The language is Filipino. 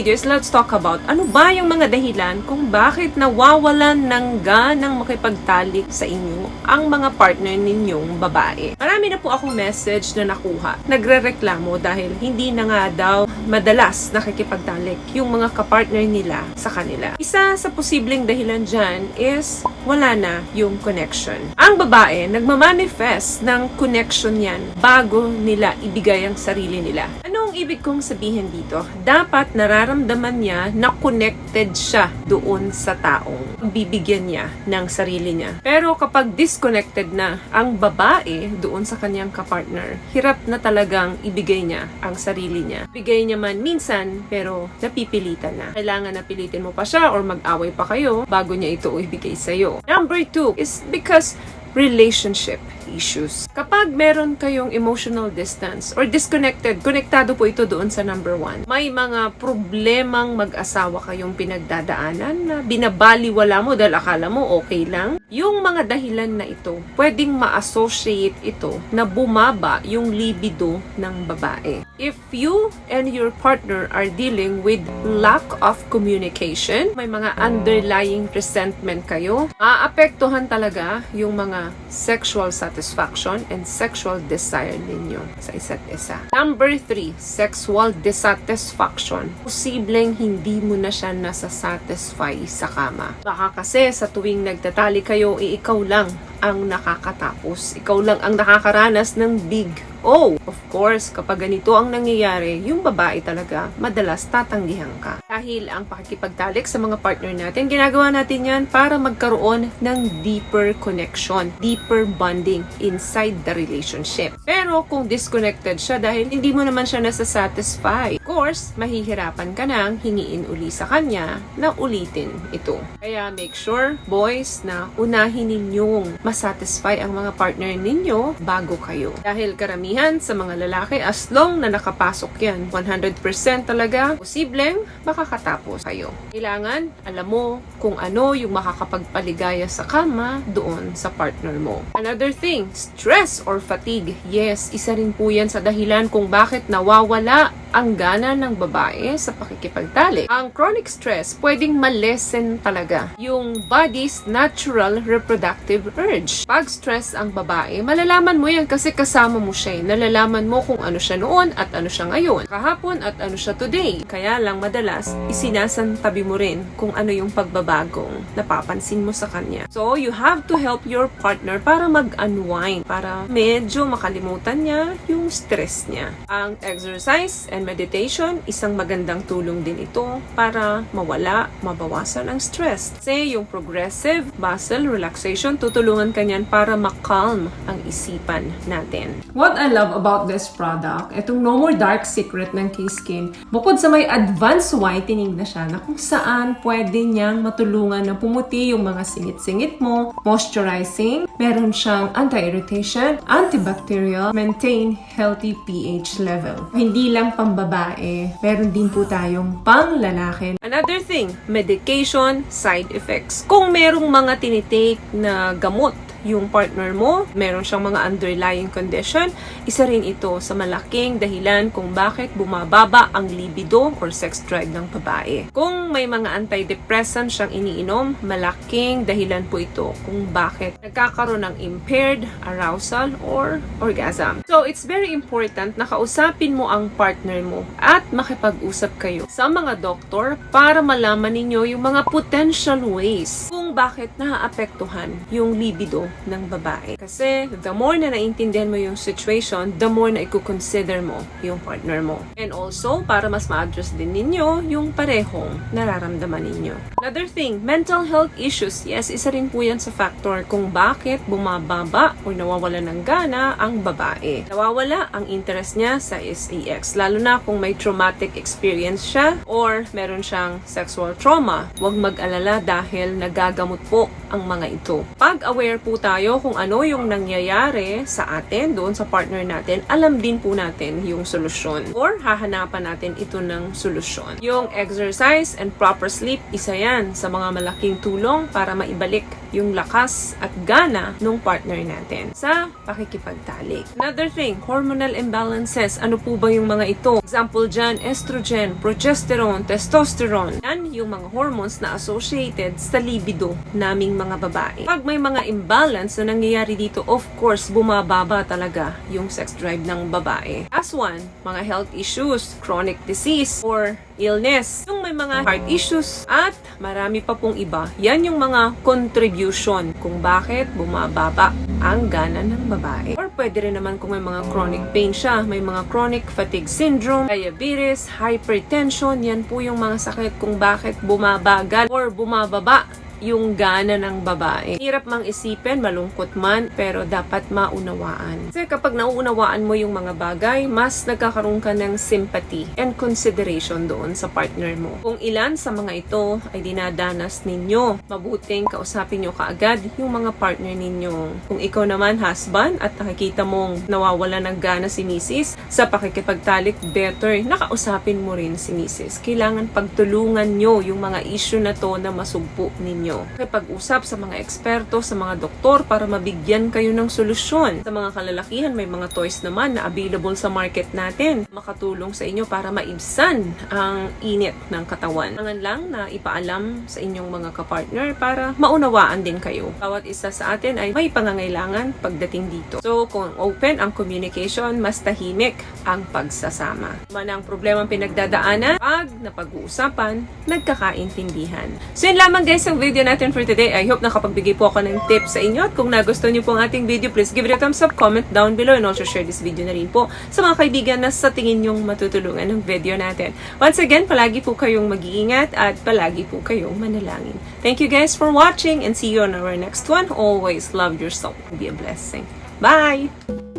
video is let's talk about ano ba yung mga dahilan kung bakit nawawalan ng ganang makipagtalik sa inyo ang mga partner ninyong babae. Marami na po akong message na nakuha. Nagrereklamo dahil hindi na nga daw madalas nakikipagtalik yung mga kapartner nila sa kanila. Isa sa posibleng dahilan dyan is wala na yung connection. Ang babae, nagmamanifest ng connection yan bago nila ibigay ang sarili nila. Anong ibig kong sabihin dito? Dapat nararamdaman niya na connected siya doon sa taong bibigyan niya ng sarili niya. Pero kapag disconnected na ang babae doon sa kanyang kapartner, hirap na talagang ibigay niya ang sarili niya. Bigay niya man minsan, pero napipilitan na. Kailangan napilitin mo pa siya or mag-away pa kayo bago niya ito ibigay sa'yo. Number 2 is because relationship issues. Kapag meron kayong emotional distance or disconnected, konektado po ito doon sa number 1. May mga problemang mag-asawa kayong pinagdadaanan na binabaliwala mo dahil akala mo okay lang. Yung mga dahilan na ito, pwedeng ma-associate ito na bumaba yung libido ng babae. If you and your partner are dealing with lack of communication, may mga underlying resentment kayo, maapektuhan talaga yung mga sexual satisfaction and sexual desire ninyo sa isa't isa. Number 3, sexual dissatisfaction. Posibleng hindi mo na siya nasa-satisfy sa kama. Baka kasi sa tuwing nagtatali kayo, ikaw lang ang nakakatapos. Ikaw lang ang nakakaranas ng big O. Of course, kapag ganito ang nangyayari, yung babae talaga madalas tatanggihan ka. Dahil ang pakikipagtalik sa mga partner natin, ginagawa natin yan para magkaroon ng deeper connection, deeper bonding inside the relationship. Pero kung disconnected siya dahil hindi mo naman siya nasa-satisfy, of course, mahihirapan ka nang hingiin uli sa kanya na ulitin ito. Kaya make sure, boys, na unahin ninyong masatisfy ang mga partner ninyo bago kayo. Dahil karamihan sa mga lalaki, as long na nakapasok yan, 100% talaga, posibleng makakatapos kayo. Kailangan, alam mo kung ano yung makakapagpaligaya sa kama doon sa partner mo. Another thing, stress or fatigue. Yes, isa rin po yan sa dahilan kung bakit nawawala ang gana ng babae sa pakikipagtalik. Ang chronic stress, pwedeng malesen talaga yung body's natural reproductive urge. Pag stress ang babae, malalaman mo yan kasi kasama mo siya. Nalalaman mo kung ano siya noon at ano siya ngayon. Kahapon at ano siya today. Kaya lang madalas, isinasantabi mo rin kung ano yung pagbabagong napapansin mo sa kanya. So, you have to help your partner para mag-unwind, para medyo makalimutan niya yung stress niya. Ang exercise and meditation, isang magandang tulong din ito para mabawasan ang stress. Kasi yung progressive muscle relaxation, tutulungan ka niyan para makalm ang isipan natin. What I love about this product, itong No More Dark Secret ng K-Skin, bukod sa may advanced whitening na siya na kung saan pwede niyang matulungan na pumuti yung mga singit-singit mo, moisturizing, meron siyang anti-irritation, antibacterial, maintain healthy pH level. Hindi lang pambabae, meron din po tayong pang-lalaki. Another thing, medication side effects. Kung merong mga tinitake na gamot yung partner mo, meron siyang mga underlying condition, isa rin ito sa malaking dahilan kung bakit bumababa ang libido or sex drive ng babae. Kung may mga antidepressant siyang iniinom, malaking dahilan po ito kung bakit nagkakaroon ng impaired arousal or orgasm. So, it's very important na kausapin mo ang partner mo at makipag-usap kayo sa mga doktor para malaman ninyo yung mga potential ways kung bakit naaapektuhan yung libido ng babae. Kasi the more na naintindihan mo yung situation, the more na i-consider mo yung partner mo. And also, para mas ma-address din ninyo yung parehong nararamdaman ninyo. Another thing, mental health issues. Yes, isa rin po yan sa factor kung bakit bumababa o nawawala ng gana ang babae. Nawawala ang interest niya sa sex. Lalo na kung may traumatic experience siya or meron siyang sexual trauma. Huwag mag-alala dahil nagagamot po ang mga ito. Pag aware po tayo kung ano yung nangyayari sa atin, doon sa partner natin, alam din po natin yung solusyon or hahanapan natin ito ng solusyon. Yung exercise and proper sleep, isa yan sa mga malaking tulong para maibalik yung lakas at gana ng partner natin sa pakikipagtalik. Another thing, hormonal imbalances. Ano po ba yung mga ito? Example dyan, estrogen, progesterone, testosterone. Yan yung mga hormones na associated sa libido naming mga babae. Pag may mga imbalance na nangyayari dito, of course, bumababa talaga yung sex drive ng babae. As one, mga health issues, chronic disease, or illness. Yung may mga heart issues at marami pa pong iba. Yan yung mga contribution kung bakit bumababa ang gana ng babae. Or pwede rin naman kung may mga chronic pain siya, may mga chronic fatigue syndrome, diabetes, hypertension, yan po yung mga sakit kung bakit bumabagal or bumababa yung gana ng babae. Hirap mang isipin, malungkot man, pero dapat maunawaan. Kasi kapag nauunawaan mo yung mga bagay, mas nagkakaroon ka ng sympathy and consideration doon sa partner mo. Kung ilan sa mga ito ay dinadanas ninyo, mabuting kausapin nyo kaagad yung mga partner ninyo. Kung ikaw naman husband at nakikita mong nawawala ng gana si misis sa pakikipagtalik, better nakausapin mo rin si misis. Kailangan pagtulungan nyo yung mga issue na to na masugpo ninyo. Pag-usap sa mga eksperto, sa mga doktor para mabigyan kayo ng solusyon. Sa mga kalalakihan, may mga toys naman na available sa market natin. Makatulong sa inyo para maibsan ang init ng katawan. Kailangan lang na ipaalam sa inyong mga kapartner para maunawaan din kayo. Bawat isa sa atin ay may pangangailangan pagdating dito. So, kung open ang communication, mas tahimik ang pagsasama. Man ang problema pinagdadaanan, pag napag-uusapan, nagkakaintindihan. So, yun lamang guys ang video natin for today. I hope nakapagbigay po ako ng tips sa inyo. At kung nagustuhan niyo po ang ating video, please give it a thumbs up, comment down below, and also share this video na rin po sa mga kaibigan na sa tingin nyong matutulungan ng video natin. Once again, palagi po kayong mag-iingat at palagi po kayong manalangin. Thank you guys for watching and see you on our next one. Always love yourself and be a blessing. Bye!